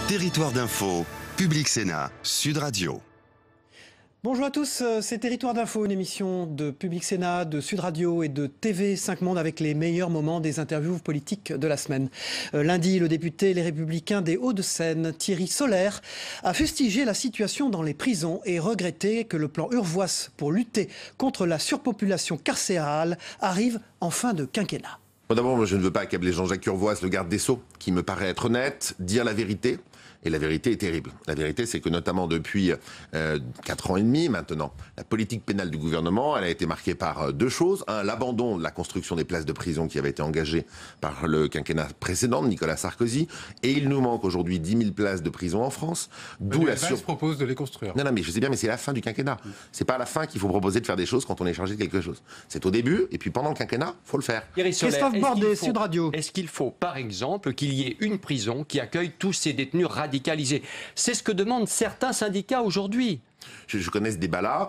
Territoire d'info, Public Sénat, Sud Radio. Bonjour à tous, c'est Territoire d'Info, une émission de Public Sénat, de Sud Radio et de TV5 Monde avec les meilleurs moments des interviews politiques de la semaine. Lundi, le député Les Républicains des Hauts-de-Seine, Thierry Solère, a fustigé la situation dans les prisons et regretté que le plan Urvoas pour lutter contre la surpopulation carcérale arrive en fin de quinquennat. Bon, d'abord, moi, je ne veux pas accabler Jean-Jacques Urvoas, le garde des Sceaux, qui me paraît être honnête, dire la vérité. Et la vérité est terrible. La vérité, c'est que notamment depuis 4 ans et demi maintenant, la politique pénale du gouvernement, elle a été marquée par deux choses. Un, l'abandon de la construction des places de prison qui avait été engagée par le quinquennat précédent de Nicolas Sarkozy. Et il nous manque aujourd'hui 10 000 places de prison en France. D'où la propose de les construire. Non, mais je sais bien, mais c'est la fin du quinquennat. C'est pas à la fin qu'il faut proposer de faire des choses quand on est chargé de quelque chose. C'est au début, et puis pendant le quinquennat, il faut le faire. Christophe Bordet, Sud Radio. Est-ce qu'il faut, par exemple, qu'il y ait une prison qui accueille tous ces détenus radicalisés? C'est ce que demandent certains syndicats aujourd'hui. Je connais ce débat-là.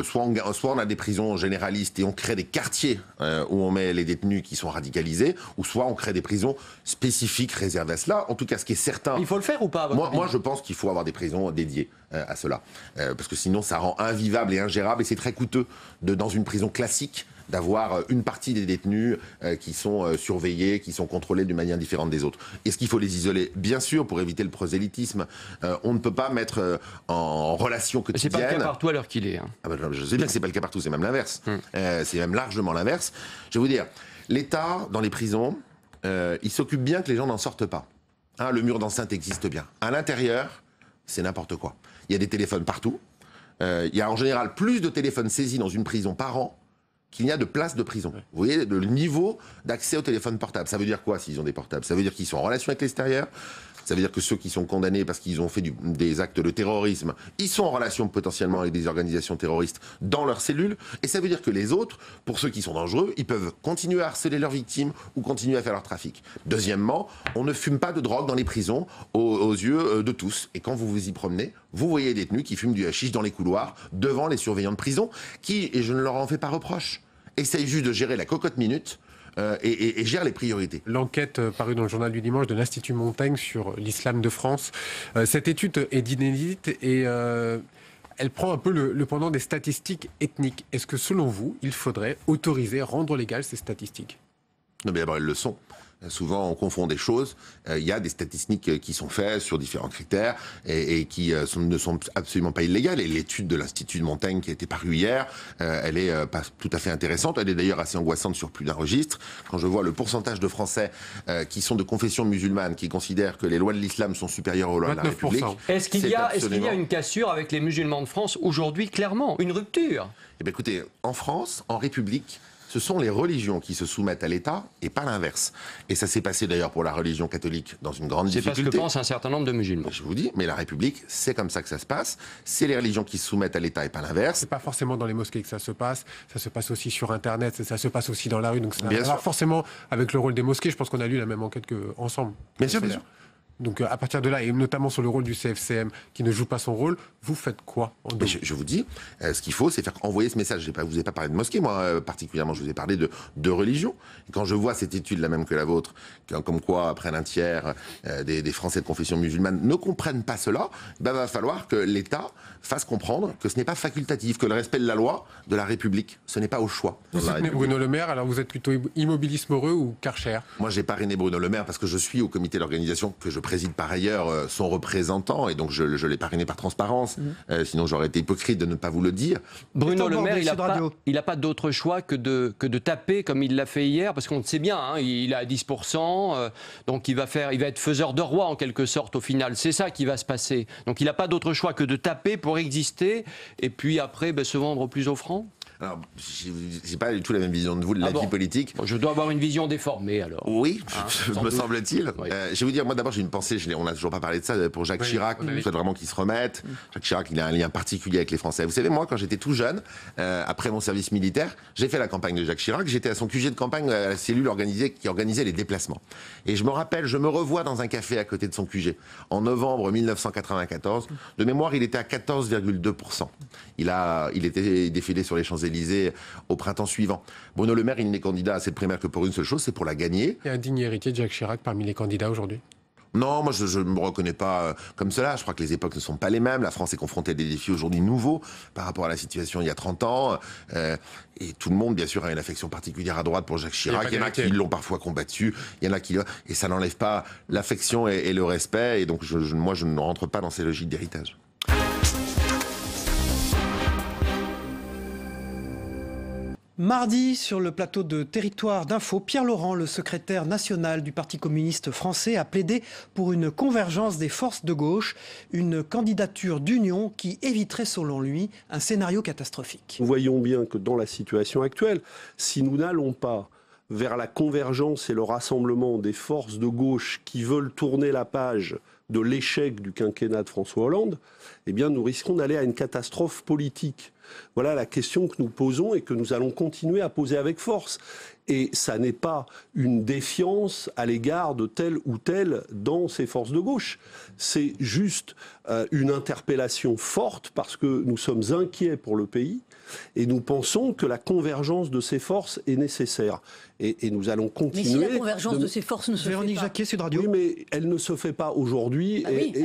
Soit on a des prisons généralistes et on crée des quartiers où on met les détenus qui sont radicalisés, ou soit on crée des prisons spécifiques réservées à cela. En tout cas, ce qui est certain... Il faut le faire ou pas, à votre avis ? Moi, je pense qu'il faut avoir des prisons dédiées à cela. Parce que sinon, ça rend invivable et ingérable, et c'est très coûteux dans une prison classique d'avoir une partie des détenus qui sont surveillés, qui sont contrôlés d'une manière différente des autres. Est-ce qu'il faut les isoler ? Bien sûr, pour éviter le prosélytisme. On ne peut pas mettre en relation quotidienne... C'est pas le cas partout à l'heure qu'il est. Hein. Ah ben, je sais bien que c'est pas le cas partout, c'est même l'inverse. C'est même largement l'inverse. Je vais vous dire, l'État, dans les prisons, il s'occupe bien que les gens n'en sortent pas. Hein, le mur d'enceinte existe bien. À l'intérieur, c'est n'importe quoi. Il y a des téléphones partout. Il y a en général plus de téléphones saisis dans une prison par an qu'il n'y a de places de prison. Vous voyez le niveau d'accès au téléphone portable. Ça veut dire quoi s'ils ont des portables ? Ça veut dire qu'ils sont en relation avec l'extérieur. Ça veut dire que ceux qui sont condamnés parce qu'ils ont fait des actes de terrorisme, ils sont en relation potentiellement avec des organisations terroristes dans leurs cellules. Et ça veut dire que les autres, pour ceux qui sont dangereux, ils peuvent continuer à harceler leurs victimes ou continuer à faire leur trafic. Deuxièmement, on ne fume pas de drogue dans les prisons aux yeux de tous. Et quand vous vous y promenez, vous voyez des détenus qui fument du hashish dans les couloirs devant les surveillants de prison qui, et je ne leur en fais pas reproche, essayent juste de gérer la cocotte minute et gère les priorités. L'enquête parue dans le journal du dimanche de l'Institut Montaigne sur l'islam de France, cette étude est inédite et elle prend un peu le pendant des statistiques ethniques. Est-ce que selon vous, il faudrait autoriser, rendre légales ces statistiques ? Non, mais d'abord, elles le sont. Souvent, on confond des choses. Il y a des statistiques qui sont faites sur différents critères et qui ne sont absolument pas illégales. Et l'étude de l'Institut de Montaigne qui a été parue hier, elle est pas tout à fait intéressante. Elle est d'ailleurs assez angoissante sur plus d'un registre. Quand je vois le pourcentage de Français qui sont de confession musulmane, qui considèrent que les lois de l'islam sont supérieures aux lois de la République... Est-ce qu'il y a une cassure avec les musulmans de France aujourd'hui, clairement ? Une rupture ? Eh bien, écoutez, en France, en République... Ce sont les religions qui se soumettent à l'État et pas l'inverse. Et ça s'est passé d'ailleurs pour la religion catholique dans une grande difficulté. C'est parce que pensent un certain nombre de musulmans. Je vous dis, mais la République, c'est comme ça que ça se passe. C'est les religions qui se soumettent à l'État et pas l'inverse. C'est pas forcément dans les mosquées que ça se passe aussi sur Internet, ça se passe aussi dans la rue. Donc ça n'a rien à voir forcément avec le rôle des mosquées. Je pense qu'on a lu la même enquête ensemble. Bien sûr, bien sûr. Donc à partir de là, et notamment sur le rôle du CFCM qui ne joue pas son rôle, vous faites quoi en deux ? Je vous dis, ce qu'il faut, c'est faire envoyer ce message. Je ne vous ai pas parlé de mosquée, moi particulièrement, je vous ai parlé de religion. Et quand je vois cette étude, la même que la vôtre, comme quoi près d'un tiers des Français de confession musulmane ne comprennent pas cela, il va falloir que l'État fasse comprendre que ce n'est pas facultatif, que le respect de la loi, de la République, ce n'est pas au choix. Vous soutenez Bruno Le Maire, alors vous êtes plutôt immobilisme heureux ou Karcher ? Moi, j'ai parrainé Bruno Le Maire parce que je suis au comité d'organisation que je préside par ailleurs son représentant, et donc je l'ai parrainé par transparence. Sinon, j'aurais été hypocrite de ne pas vous le dire. Bruno Le Maire, il n'a pas d'autre choix que de taper comme il l'a fait hier, parce qu'on le sait bien, hein, il est à 10%, donc il va être faiseur de roi en quelque sorte au final. C'est ça qui va se passer. Donc il n'a pas d'autre choix que de taper pour exister, et puis après se vendre au plus offrant. Alors, j'ai pas du tout la même vision de vous de la vie politique. Je dois avoir une vision déformée, alors. Oui, me semble-t-il. Oui. Je vais vous dire, moi d'abord j'ai une pensée, on n'a toujours pas parlé de ça, pour Jacques Chirac. Je souhaite vraiment qu'il se remette. Jacques Chirac, il a un lien particulier avec les Français. Vous savez, moi, quand j'étais tout jeune, après mon service militaire, j'ai fait la campagne de Jacques Chirac. J'étais à son QG de campagne, à la cellule qui organisait les déplacements. Et je me rappelle, je me revois dans un café à côté de son QG. En novembre 1994, de mémoire, il était à 14,2%. Il était défilé sur les Champs-Élysées au printemps suivant. Bruno Le Maire, il n'est candidat à cette primaire que pour une seule chose, c'est pour la gagner. Il y a un digne héritier de Jacques Chirac parmi les candidats aujourd'hui. Non, moi je ne me reconnais pas comme cela. Je crois que les époques ne sont pas les mêmes. La France est confrontée à des défis aujourd'hui nouveaux par rapport à la situation il y a 30 ans. Et tout le monde, bien sûr, a une affection particulière à droite pour Jacques Chirac. Il y en a qui l'ont parfois combattu. Il y en a qui... Et ça n'enlève pas l'affection et le respect. Et donc moi je ne rentre pas dans ces logiques d'héritage. Mardi, sur le plateau de Territoire d'Info, Pierre Laurent, le secrétaire national du Parti communiste français, a plaidé pour une convergence des forces de gauche, une candidature d'union qui éviterait, selon lui, un scénario catastrophique. Nous voyons bien que dans la situation actuelle, si nous n'allons pas vers la convergence et le rassemblement des forces de gauche qui veulent tourner la page de l'échec du quinquennat de François Hollande, eh bien nous risquons d'aller à une catastrophe politique. Voilà la question que nous posons et que nous allons continuer à poser avec force. Et ça n'est pas une défiance à l'égard de tel ou tel dans ces forces de gauche. C'est juste une interpellation forte parce que nous sommes inquiets pour le pays et nous pensons que la convergence de ces forces est nécessaire. Et nous allons continuer... Mais si la convergence de ces forces ne se fait pas... Véronique Jacquier, Sud Radio. Oui, mais elle ne se fait pas aujourd'hui. Et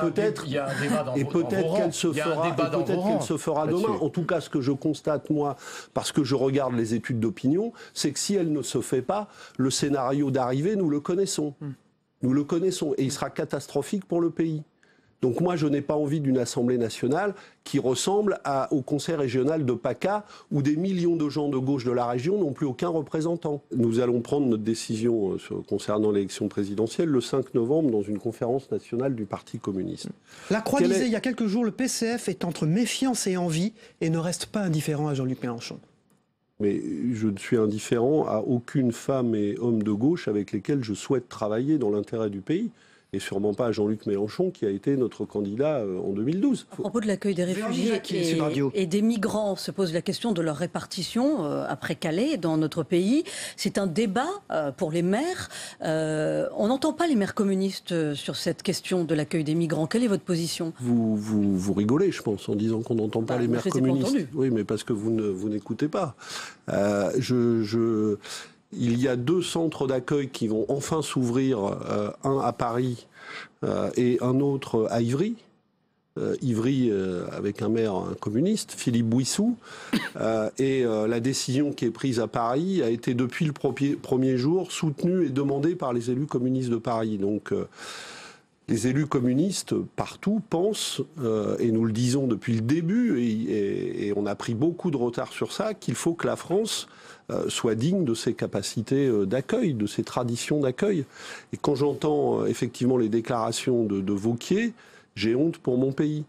peut-être qu'elle se fera demain. En tout cas, ce que je constate, moi, parce que je regarde les études d'opinion, c'est que si elle ne se fait pas, le scénario d'arrivée, nous le connaissons. Nous le connaissons. Et il sera catastrophique pour le pays. Donc moi, je n'ai pas envie d'une Assemblée nationale qui ressemble au Conseil régional de PACA, où des millions de gens de gauche de la région n'ont plus aucun représentant. Nous allons prendre notre décision concernant l'élection présidentielle le 5 novembre dans une conférence nationale du Parti communiste. La Croix disait il y a quelques jours, le PCF est entre méfiance et envie et ne reste pas indifférent à Jean-Luc Mélenchon. Mais je ne suis indifférent à aucune femme et homme de gauche avec lesquels je souhaite travailler dans l'intérêt du pays. Et sûrement pas à Jean-Luc Mélenchon, qui a été notre candidat en 2012. À propos de l'accueil des réfugiés et des migrants, se pose la question de leur répartition après Calais dans notre pays. C'est un débat pour les maires. On n'entend pas les maires communistes sur cette question de l'accueil des migrants. Quelle est votre position ? Vous rigolez, je pense, en disant qu'on n'entend pas les maires communistes. Oui, mais parce que vous n'écoutez pas. Il y a 2 centres d'accueil qui vont enfin s'ouvrir, un à Paris et un autre à Ivry. Ivry avec un maire communiste, Philippe Bouissou. Et la décision qui est prise à Paris a été depuis le premier jour soutenue et demandée par les élus communistes de Paris. Donc les élus communistes partout pensent, et nous le disons depuis le début, et on a pris beaucoup de retard sur ça, qu'il faut que la France soit digne de ses capacités d'accueil, de ses traditions d'accueil. Et quand j'entends effectivement les déclarations de Wauquiez, j'ai honte pour mon pays.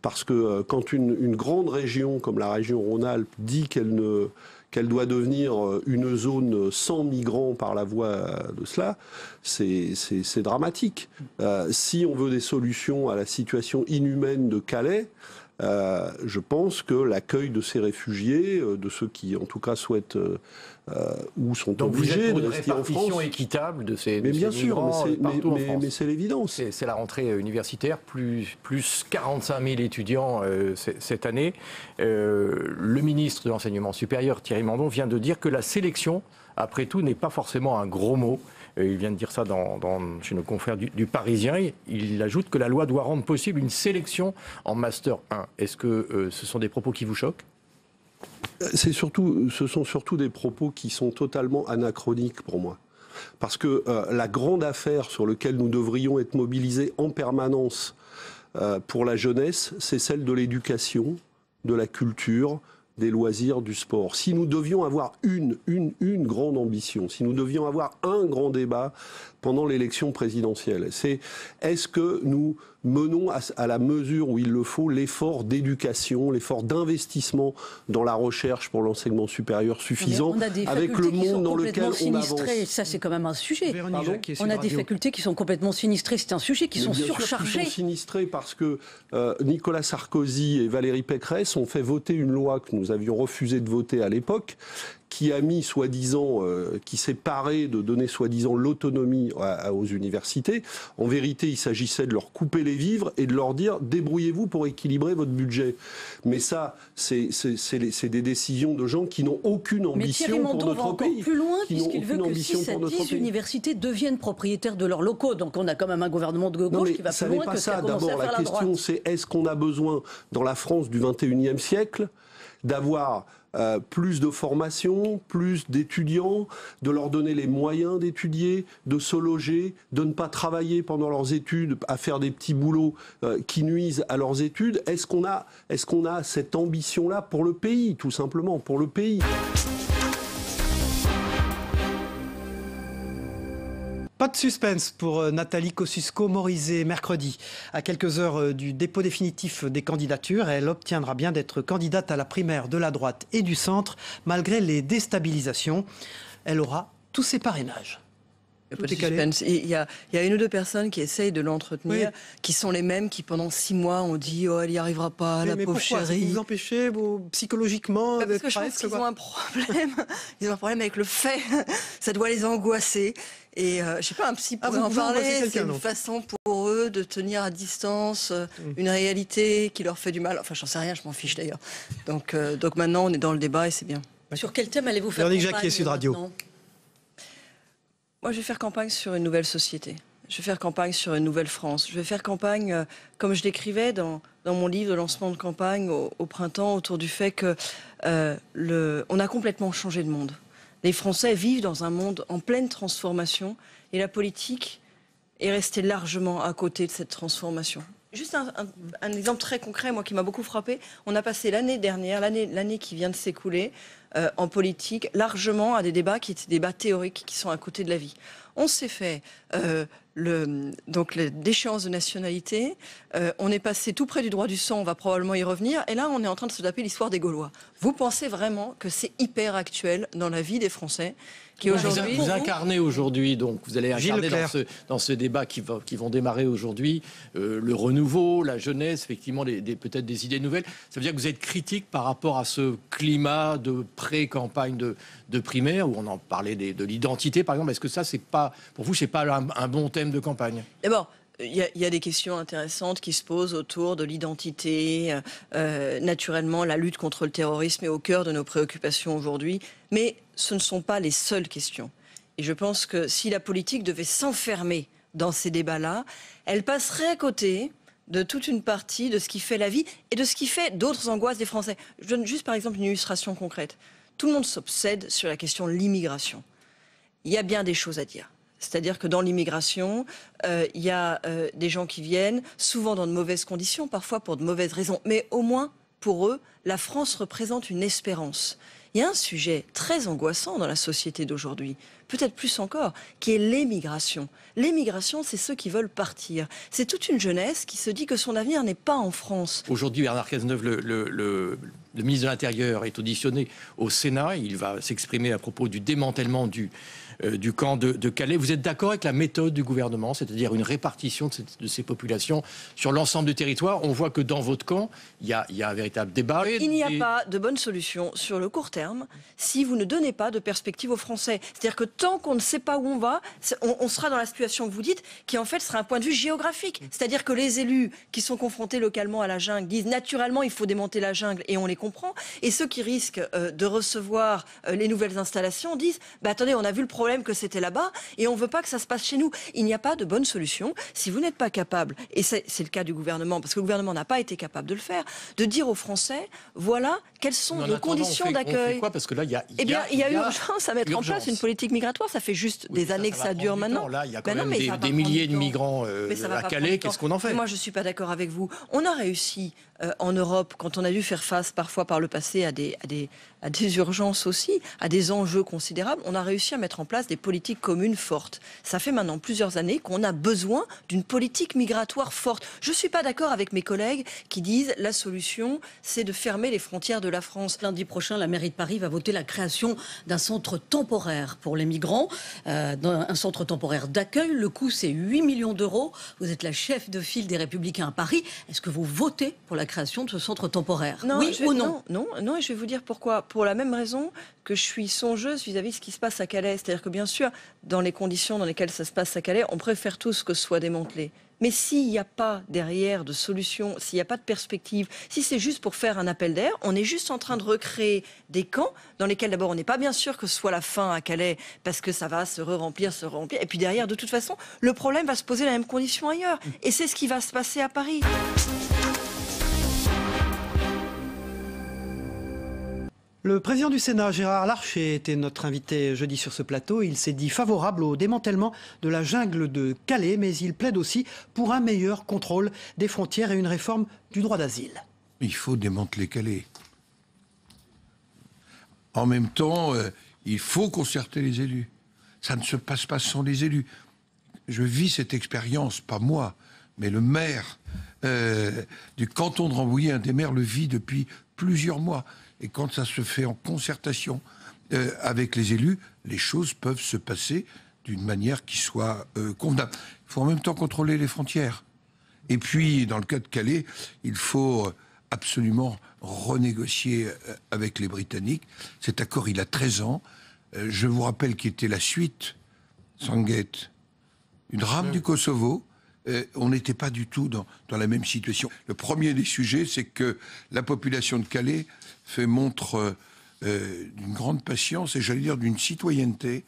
Parce que quand une grande région comme la région Rhône-Alpes dit qu'elle doit devenir une zone sans migrants par la voie de cela, c'est dramatique. Si on veut des solutions à la situation inhumaine de Calais, je pense que l'accueil de ces réfugiés, de ceux qui en tout cas souhaitent ou sont obligés de rester en France... Donc vous êtes pour une répartition équitable de ces bien sûr, partout en France. Mais c'est l'évidence. C'est la rentrée universitaire, plus 45 000 étudiants cette année. Le ministre de l'Enseignement supérieur, Thierry Mandon, vient de dire que la sélection, après tout, n'est pas forcément un gros mot. Il vient de dire ça chez nos confrères du Parisien. Il ajoute que la loi doit rendre possible une sélection en Master 1. Est-ce que ce sont des propos qui vous choquent ? Ce sont surtout des propos qui sont totalement anachroniques pour moi. Parce que la grande affaire sur laquelle nous devrions être mobilisés en permanence pour la jeunesse, c'est celle de l'éducation, de la culture, des loisirs, du sport. Si nous devions avoir une grande ambition, si nous devions avoir un grand débat pendant l'élection présidentielle, c'est est-ce que nous menons à la mesure où il le faut l'effort d'éducation, l'effort d'investissement dans la recherche pour l'enseignement supérieur suffisant avec le monde dans lequel on avance. Ça, c'est quand même un sujet. On a des facultés qui sont complètement sinistrées. C'est un sujet qui sont surchargées. Ils sont sinistrés parce que Nicolas Sarkozy et Valérie Pécresse ont fait voter une loi que nous avions refusé de voter à l'époque, qui a mis soi-disant, qui s'est paré de donner soi-disant l'autonomie aux universités. En vérité, il s'agissait de leur couper les vivres et de leur dire débrouillez-vous pour équilibrer votre budget. Mais ça, c'est des décisions de gens qui n'ont aucune ambition pour notre pays. Mais Thierry Manteau va encore plus loin puisqu'il veut que 6 à 10 universités deviennent propriétaires de leurs locaux. Donc on a quand même un gouvernement de gauche qui va plus loin que ce qu'a commencé à faire la droite. D'abord, la question, c'est est-ce qu'on a besoin, dans la France du XXIe siècle, d'avoir plus de formation, plus d'étudiants, de leur donner les moyens d'étudier, de se loger, de ne pas travailler pendant leurs études à faire des petits boulots qui nuisent à leurs études. Est-ce qu'on a cette ambition-là pour le pays, tout simplement, pour le pays ? Pas de suspense pour Nathalie Kosciusko-Morizet mercredi. À quelques heures du dépôt définitif des candidatures, elle obtiendra bien d'être candidate à la primaire de la droite et du centre, malgré les déstabilisations. Elle aura tous ses parrainages. Il n'y a pas de suspense. Il y a une ou deux personnes qui essayent de l'entretenir, qui sont les mêmes qui pendant 6 mois ont dit oh elle n'y arrivera pas, la pauvre chérie. Vous empêchez psychologiquement parce que je pense qu'ils ont un problème. Ils ont un problème avec le fait. Ça doit les angoisser. Et je sais pas, un psy pourrait en parler. C'est une façon pour eux de tenir à distance une réalité qui leur fait du mal. Enfin, j'en sais rien, je m'en fiche d'ailleurs. Donc maintenant, on est dans le débat et c'est bien. Sur quel thème allez-vous faire campagne? Véronique Jacquier, Sud Radio. Moi, je vais faire campagne sur une nouvelle société. Je vais faire campagne sur une nouvelle France. Je vais faire campagne, comme je l'écrivais dans mon livre de lancement de campagne au printemps, autour du fait que on a complètement changé de monde. Les Français vivent dans un monde en pleine transformation et la politique est restée largement à côté de cette transformation. Juste un exemple très concret, moi, qui m'a beaucoup frappé. On a passé l'année dernière, l'année qui vient de s'écouler, en politique, largement à des débats qui étaient des débats théoriques, qui sont à côté de la vie. On s'est fait l'échéance de nationalité, on est passé tout près du droit du sang, on va probablement y revenir, et là on est en train de se taper l'histoire des Gaulois. Vous pensez vraiment que c'est hyper actuel dans la vie des Français qui aujourd'hui... Vous incarnez aujourd'hui, donc vous allez incarner dans ce débat qui vont démarrer aujourd'hui, le renouveau, la jeunesse, effectivement peut-être des idées nouvelles. Ça veut dire que vous êtes critique par rapport à ce climat de pré-campagne de primaire, où on en parlait de l'identité par exemple. Est-ce que ça, pour vous, c'est pas un bon thème de campagne? D'abord, il y a des questions intéressantes qui se posent autour de l'identité. Naturellement, la lutte contre le terrorisme est au cœur de nos préoccupations aujourd'hui. Mais ce ne sont pas les seules questions. Et je pense que si la politique devait s'enfermer dans ces débats-là, elle passerait à côté de toute une partie de ce qui fait la vie et de ce qui fait d'autres angoisses des Français. Je donne juste par exemple une illustration concrète. Tout le monde s'obsède sur la question de l'immigration. Il y a bien des choses à dire. C'est-à-dire que dans l'immigration, il y a des gens qui viennent, souvent dans de mauvaises conditions, parfois pour de mauvaises raisons. Mais au moins, pour eux, la France représente une espérance. Il y a un sujet très angoissant dans la société d'aujourd'hui, peut-être plus encore, qui est l'émigration. L'émigration, c'est ceux qui veulent partir. C'est toute une jeunesse qui se dit que son avenir n'est pas en France. Aujourd'hui, Bernard Cazeneuve, le ministre de l'Intérieur, est auditionné au Sénat. Il va s'exprimer à propos du démantèlement du camp de Calais. Vous êtes d'accord avec la méthode du gouvernement, c'est-à-dire une répartition de ces populations sur l'ensemble du territoire? On voit que dans votre camp, il y a un véritable débat. Il n'y a pas de bonne solution sur le court terme si vous ne donnez pas de perspective aux Français. C'est-à-dire que tant qu'on ne sait pas où on va, on sera dans la situation que vous dites, qui en fait sera un point de vue géographique. C'est-à-dire que les élus qui sont confrontés localement à la jungle disent naturellement il faut démonter la jungle, et on les comprend. Et ceux qui risquent de recevoir les nouvelles installations disent attendez, on a vu le problème que c'était là-bas et on ne veut pas que ça se passe chez nous. Il n'y a pas de bonne solution si vous n'êtes pas capable, et c'est le cas du gouvernement, parce que le gouvernement n'a pas été capable de le faire, de dire aux Français, voilà quelles sont nos conditions d'accueil. On fait quoi? Parce que là, il y a urgence à mettre en place une politique migratoire. Ça fait juste des années que ça dure maintenant. Là, il y a quand même des milliers de migrants à Calais. Qu'est-ce qu'on en fait? Moi, je ne suis pas d'accord avec vous. On a réussi en Europe, quand on a dû faire face parfois par le passé à des urgences aussi, à des enjeux considérables, on a réussi à mettre en place des politiques communes fortes. Ça fait maintenant plusieurs années qu'on a besoin d'une politique migratoire forte. Je ne suis pas d'accord avec mes collègues qui disent la solution, c'est de fermer les frontières de la France. Lundi prochain, la mairie de Paris va voter la création d'un centre temporaire pour les migrants, un centre temporaire d'accueil. Le coût, c'est 8 millions d'euros. Vous êtes la chef de file des Républicains à Paris. Est-ce que vous votez pour la création de ce centre temporaire? Non, oui ou non? Non, et je vais vous dire pourquoi. Pour la même raison que je suis songeuse vis-à-vis de ce qui se passe à Calais. C'est-à-dire que bien sûr, dans les conditions dans lesquelles ça se passe à Calais, on préfère tous que ce soit démantelé. Mais s'il n'y a pas derrière de solution, s'il n'y a pas de perspective, si c'est juste pour faire un appel d'air, on est juste en train de recréer des camps dans lesquels d'abord on n'est pas bien sûr que ce soit la fin à Calais parce que ça va se remplir. Et puis derrière, de toute façon, le problème va se poser la même condition ailleurs. Et c'est ce qui va se passer à Paris. Le président du Sénat, Gérard Larcher, était notre invité jeudi sur ce plateau. Il s'est dit favorable au démantèlement de la jungle de Calais, mais il plaide aussi pour un meilleur contrôle des frontières et une réforme du droit d'asile. Il faut démanteler Calais. En même temps, il faut concerter les élus. Ça ne se passe pas sans les élus. Je vis cette expérience, pas moi, mais le maire du canton de Rambouillet, un des maires, le vit depuis plusieurs mois. Et quand ça se fait en concertation avec les élus, les choses peuvent se passer d'une manière qui soit convenable. Il faut en même temps contrôler les frontières. Et puis, dans le cas de Calais, il faut absolument renégocier avec les Britanniques. Cet accord, il a 13 ans. Je vous rappelle qu'il était la suite, Sanguette, une rame du Kosovo. On n'était pas du tout dans la même situation. Le premier des sujets, c'est que la population de Calais fait montre d'une grande patience et j'allais dire d'une citoyenneté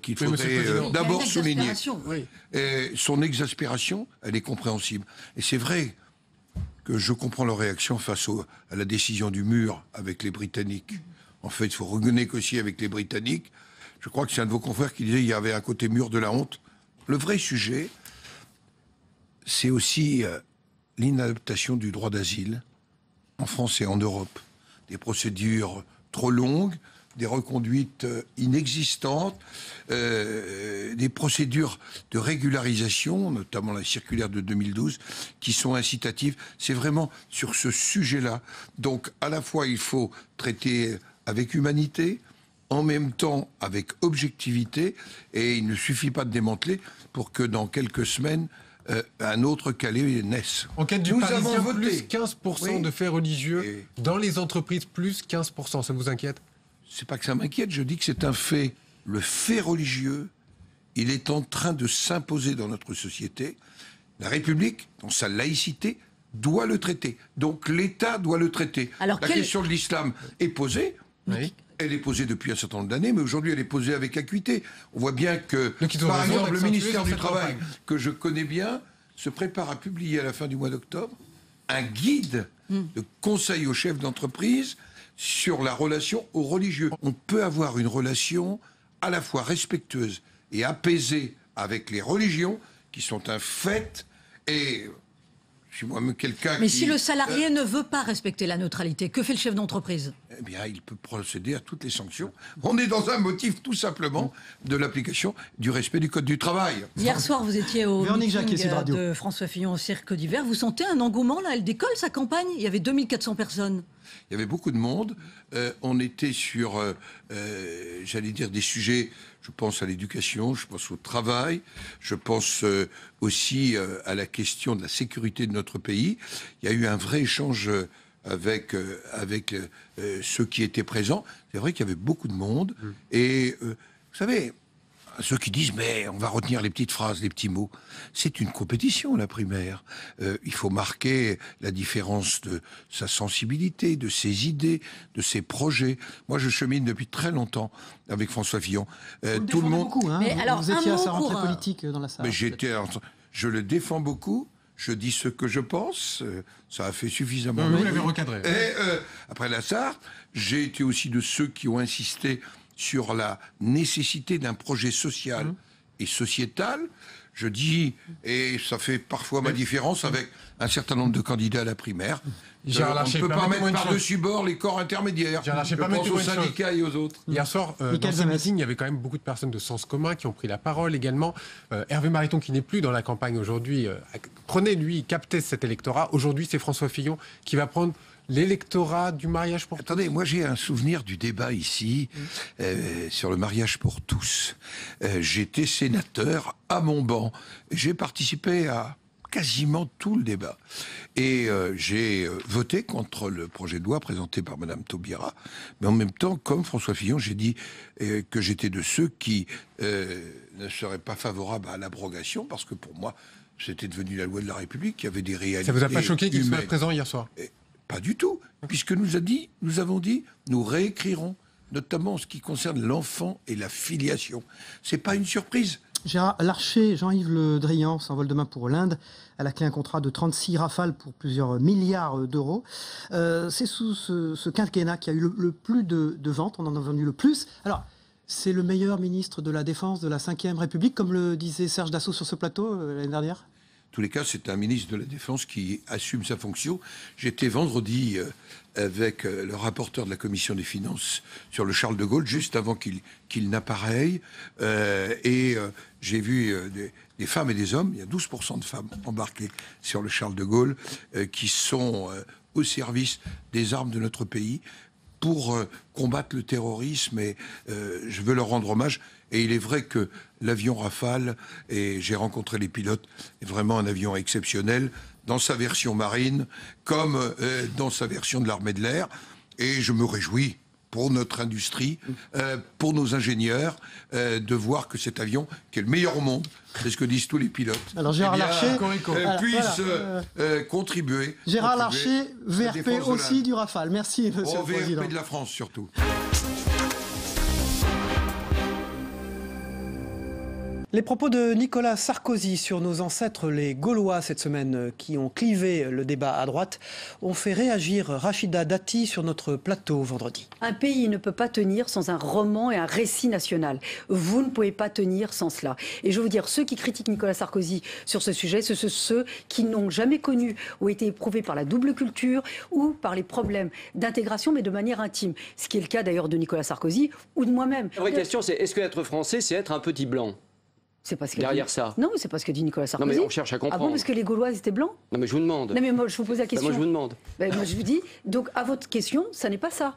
qu'il faudrait d'abord souligner. Oui. Son exaspération, elle est compréhensible. Et c'est vrai que je comprends leur réaction face à la décision du mur avec les Britanniques. En fait, il faut renégocier avec les Britanniques. Je crois que c'est un de vos confrères qui disait qu'il y avait un côté mur de la honte. Le vrai sujet, c'est aussi l'inadaptation du droit d'asile en France et en Europe. Des procédures trop longues, des reconduites inexistantes, des procédures de régularisation, notamment la circulaire de 2012, qui sont incitatives. C'est vraiment sur ce sujet-là. Donc, à la fois, il faut traiter avec humanité, en même temps avec objectivité, et il ne suffit pas de démanteler pour que dans quelques semaines, un autre Calais naisse. Enquête du Parisien, plus 15% oui. de faits religieux dans les entreprises, plus 15%. Ça vous inquiète? C'est pas que ça m'inquiète, je dis que c'est un fait. Le fait religieux, il est en train de s'imposer dans notre société. La République, dans sa laïcité, doit le traiter. Donc l'État doit le traiter. Alors la question de l'islam est posée. Oui. Elle est posée depuis un certain nombre d'années, mais aujourd'hui elle est posée avec acuité. On voit bien que, par exemple, le ministère du Travail, que je connais bien, se prépare à publier à la fin du mois d'octobre un guide de conseil aux chefs d'entreprise sur la relation aux religieux. On peut avoir une relation à la fois respectueuse et apaisée avec les religions, qui sont un fait, et je suis moi-même quelqu'un Mais si le salarié ne veut pas respecter la neutralité, que fait le chef d'entreprise? Eh bien, il peut procéder à toutes les sanctions. On est dans un motif tout simplement de l'application du respect du Code du travail. Hier soir, vous étiez au meeting de François Fillon au Cirque d'Hiver. Vous sentez un engouement, là? Elle décolle, sa campagne? Il y avait 2400 personnes. Il y avait beaucoup de monde. On était sur, j'allais dire, des sujets, je pense à l'éducation, je pense au travail, je pense aussi à la question de la sécurité de notre pays. Il y a eu un vrai échange avec ceux qui étaient présents. C'est vrai qu'il y avait beaucoup de monde. Et vous savez, ceux qui disent mais on va retenir les petites phrases, les petits mots, c'est une compétition, la primaire. Il faut marquer la différence de sa sensibilité, de ses idées, de ses projets. Moi, je chemine depuis très longtemps avec François Fillon. Tout le monde. Beaucoup, hein. Mais alors, vous étiez à sa rentrée politique dans la salle. Mais je le défends beaucoup. Je dis ce que je pense. Ça a fait suffisamment. Vous l'avez recadré. Et après la Sarthe, j'ai été aussi de ceux qui ont insisté sur la nécessité d'un projet social et sociétal. Je dis, et ça fait parfois ma différence avec un certain nombre de candidats à la primaire, on ne peut pas mettre par-dessus bord les corps intermédiaires. Je pense aux syndicats et aux autres. Hier soir, dans ce meeting, il y avait quand même beaucoup de personnes de sens commun qui ont pris la parole également. Hervé Mariton, qui n'est plus dans la campagne aujourd'hui, captait cet électorat. Aujourd'hui, c'est François Fillon qui va prendre l'électorat du mariage pour tous. Attendez, moi j'ai un souvenir du débat ici sur le mariage pour tous. J'étais sénateur à mon banc. J'ai participé à quasiment tout le débat. Et j'ai voté contre le projet de loi présenté par Madame Taubira, mais en même temps, comme François Fillon, j'ai dit que j'étais de ceux qui ne seraient pas favorables à l'abrogation, parce que pour moi, c'était devenu la loi de la République, il y avait des réalités. Ça vous a pas choqué qu'il soit humaines. présent hier soir? Pas du tout, puisque nous avons dit, nous réécrirons, notamment en ce qui concerne l'enfant et la filiation. C'est pas une surprise. Gérard Larcher, Jean-Yves Le Drian s'envole demain pour l'Inde. Elle a clé un contrat de 36 rafales pour plusieurs milliards d'euros. C'est sous ce quinquennat qu'il y a eu le plus de ventes, on en a vendu le plus. Alors, c'est le meilleur ministre de la Défense de la Ve République, comme le disait Serge Dassault sur ce plateau l'année dernière? En tous les cas, c'est un ministre de la Défense qui assume sa fonction. J'étais vendredi avec le rapporteur de la Commission des Finances sur le Charles de Gaulle, juste avant qu'il n'appareille. Et j'ai vu des femmes et des hommes, il y a 12% de femmes embarquées sur le Charles de Gaulle, qui sont au service des armes de notre pays pour combattre le terrorisme. Et je veux leur rendre hommage. Et il est vrai que l'avion Rafale, et j'ai rencontré les pilotes, est vraiment un avion exceptionnel, dans sa version marine, comme dans sa version de l'armée de l'air. Et je me réjouis pour notre industrie, pour nos ingénieurs, de voir que cet avion, qui est le meilleur au monde, c'est ce que disent tous les pilotes, alors Gérard Larcher puisse contribuer. Gérard Larcher, VRP aussi du Rafale. Merci, Monsieur le Président. VRP de la France, surtout. Les propos de Nicolas Sarkozy sur nos ancêtres les Gaulois cette semaine qui ont clivé le débat à droite ont fait réagir Rachida Dati sur notre plateau vendredi. Un pays ne peut pas tenir sans un roman et un récit national. Vous ne pouvez pas tenir sans cela. Et je veux dire, ceux qui critiquent Nicolas Sarkozy sur ce sujet, ce sont ceux qui n'ont jamais connu ou été éprouvés par la double culture ou par les problèmes d'intégration, mais de manière intime. Ce qui est le cas d'ailleurs de Nicolas Sarkozy ou de moi-même. La vraie question, c'est est-ce qu'être français, c'est être un petit blanc? C'est pas ce derrière dit... ça. Non, mais c'est pas ce que dit Nicolas Sarkozy. Non, mais on cherche à comprendre. Ah bon, parce que les Gaulois étaient blancs? Non, mais je vous demande. Non, mais moi, je vous pose la question. Moi, je vous demande. Moi, je vous dis, donc, à votre question, ça n'est pas ça.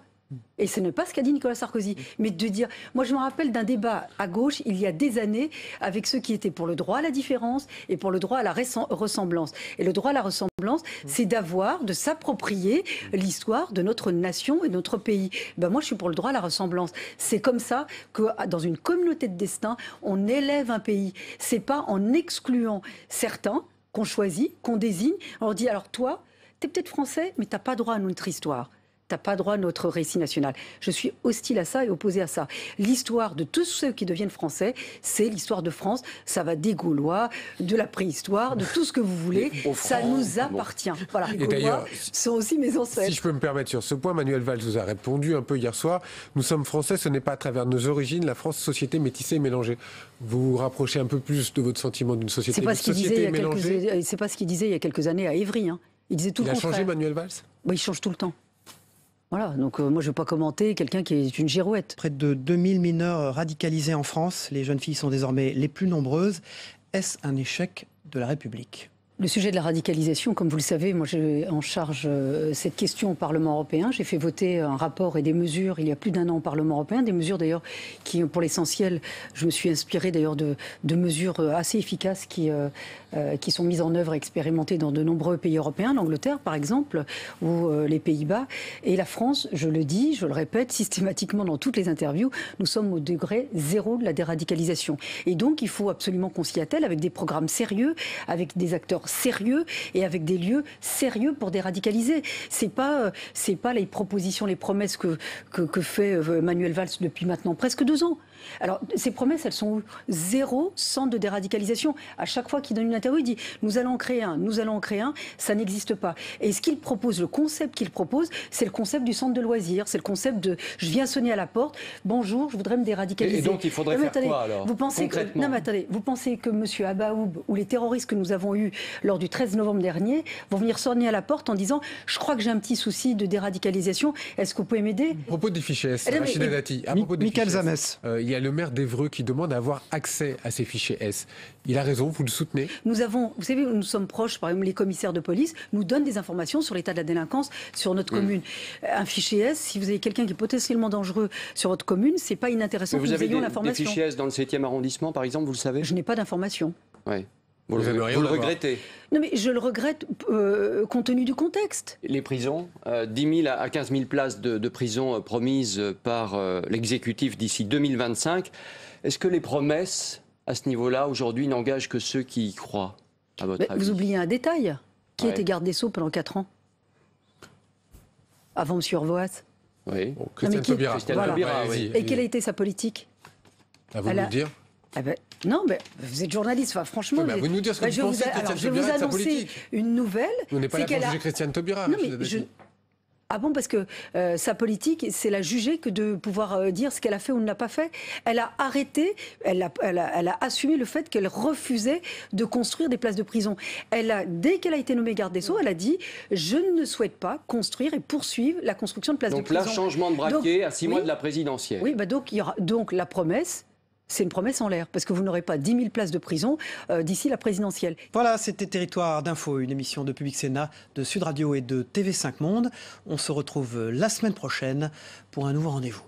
Et ce n'est pas ce qu'a dit Nicolas Sarkozy. Mais de dire... Moi, je me rappelle d'un débat à gauche, il y a des années, avec ceux qui étaient pour le droit à la différence et pour le droit à la ressemblance. Et le droit à la ressemblance, c'est de s'approprier l'histoire de notre nation et de notre pays. Ben, moi, je suis pour le droit à la ressemblance. C'est comme ça que, dans une communauté de destin, on élève un pays. C'est pas en excluant certains qu'on choisit, qu'on désigne. On leur dit, alors toi, t'es peut-être français, mais t'as pas droit à notre histoire. T'as pas droit à notre récit national. Je suis hostile à ça et opposé à ça. L'histoire de tous ceux qui deviennent français, c'est l'histoire de France. Ça va des Gaulois, de la préhistoire, de tout ce que vous voulez. Ça nous appartient. Voilà. Les Gaulois sont aussi mes ancêtres. Si je peux me permettre sur ce point, Manuel Valls vous a répondu un peu hier soir. Nous sommes français, ce n'est pas à travers nos origines, la France, société métissée et mélangée. Vous vous rapprochez un peu plus de votre sentiment d'une société mélangée. C'est pas ce qu'il disait il y a quelques années à Évry. Hein. Il disait tout le contraire. Il a changé, Manuel Valls? Il change tout le temps. Voilà, donc moi je ne vais pas commenter quelqu'un qui est une girouette. Près de 2000 mineurs radicalisés en France. Les jeunes filles sont désormais les plus nombreuses. Est-ce un échec de la République ? Le sujet de la radicalisation, comme vous le savez, moi j'ai en charge cette question au Parlement européen. J'ai fait voter un rapport et des mesures il y a plus d'1 an au Parlement européen, des mesures d'ailleurs qui, pour l'essentiel, je me suis inspirée d'ailleurs de mesures assez efficaces qui sont mises en œuvre et expérimentées dans de nombreux pays européens, l'Angleterre par exemple, ou les Pays-Bas. Et la France, je le dis, je le répète systématiquement dans toutes les interviews, nous sommes au degré 0 de la déradicalisation. Et donc il faut absolument qu'on s'y attelle avec des programmes sérieux, avec des acteurs sérieux et avec des lieux sérieux pour déradicaliser. C'est pas les propositions, les promesses que fait Manuel Valls depuis maintenant presque 2 ans. Alors, ces promesses, elles sont où? 0 centre de déradicalisation. À chaque fois qu'il donne une interview, il dit « nous allons en créer un », ça n'existe pas. Et ce qu'il propose, le concept qu'il propose, c'est le concept du centre de loisirs, c'est le concept de « je viens sonner à la porte, bonjour, je voudrais me déradicaliser ». Et donc, il faudrait faire quoi alors? Vous pensez vous pensez que M. Abaoub ou les terroristes que nous avons eus lors du 13 novembre dernier vont venir sonner à la porte en disant « je crois que j'ai un petit souci de déradicalisation, est-ce que vous pouvez m'aider ?» À propos des fichiers S, Rachida Dati, à propos des Michael fichiers Zames. Il y a le maire d'Évreux qui demande à avoir accès à ces fichiers S. Il a raison, vous le soutenez? Vous savez, nous sommes proches, par exemple, les commissaires de police nous donnent des informations sur l'état de la délinquance sur notre commune. Un fichier S, si vous avez quelqu'un qui est potentiellement dangereux sur votre commune, c'est pas inintéressant que nous ayons l'information. Vous avez des fichiers S dans le 7e arrondissement, par exemple, vous le savez? Je n'ai pas d'informations. Ouais. Vous le regrettez? Non, mais je le regrette compte tenu du contexte. Les prisons, 10 000 à 15 000 places de prison promises par l'exécutif d'ici 2025. Est-ce que les promesses, à ce niveau-là, aujourd'hui, n'engagent que ceux qui y croient, à votre avis? Vous oubliez un détail. Qui était garde des Sceaux pendant 4 ans? Avant M. Urvoas. Oui. Bon, Christiane Taubira. Taubira, oui. Et quelle a été sa politique? À vous de nous dire. Non, mais vous êtes journaliste, franchement. Oui, vous nous dire ce que vous pensez de Christiane je vais Taubira vous et de sa annoncer politique. une nouvelle. On n'est pas là pour juger Christiane Taubira. Non, mais Ah bon, parce que sa politique, c'est la juger que de pouvoir dire ce qu'elle a fait ou ne l'a pas fait. Elle a arrêté, elle a assumé le fait qu'elle refusait de construire des places de prison. Dès qu'elle a été nommée garde des Sceaux, elle a dit « Je ne souhaite pas construire et poursuivre la construction de places de prison ». Donc là, changement de braquet à 6 mois de la présidentielle. Oui, donc la promesse... C'est une promesse en l'air, parce que vous n'aurez pas 10 000 places de prison d'ici la présidentielle. Voilà, c'était Territoire d'Info, une émission de Public Sénat, de Sud Radio et de TV5 Monde. On se retrouve la semaine prochaine pour un nouveau rendez-vous.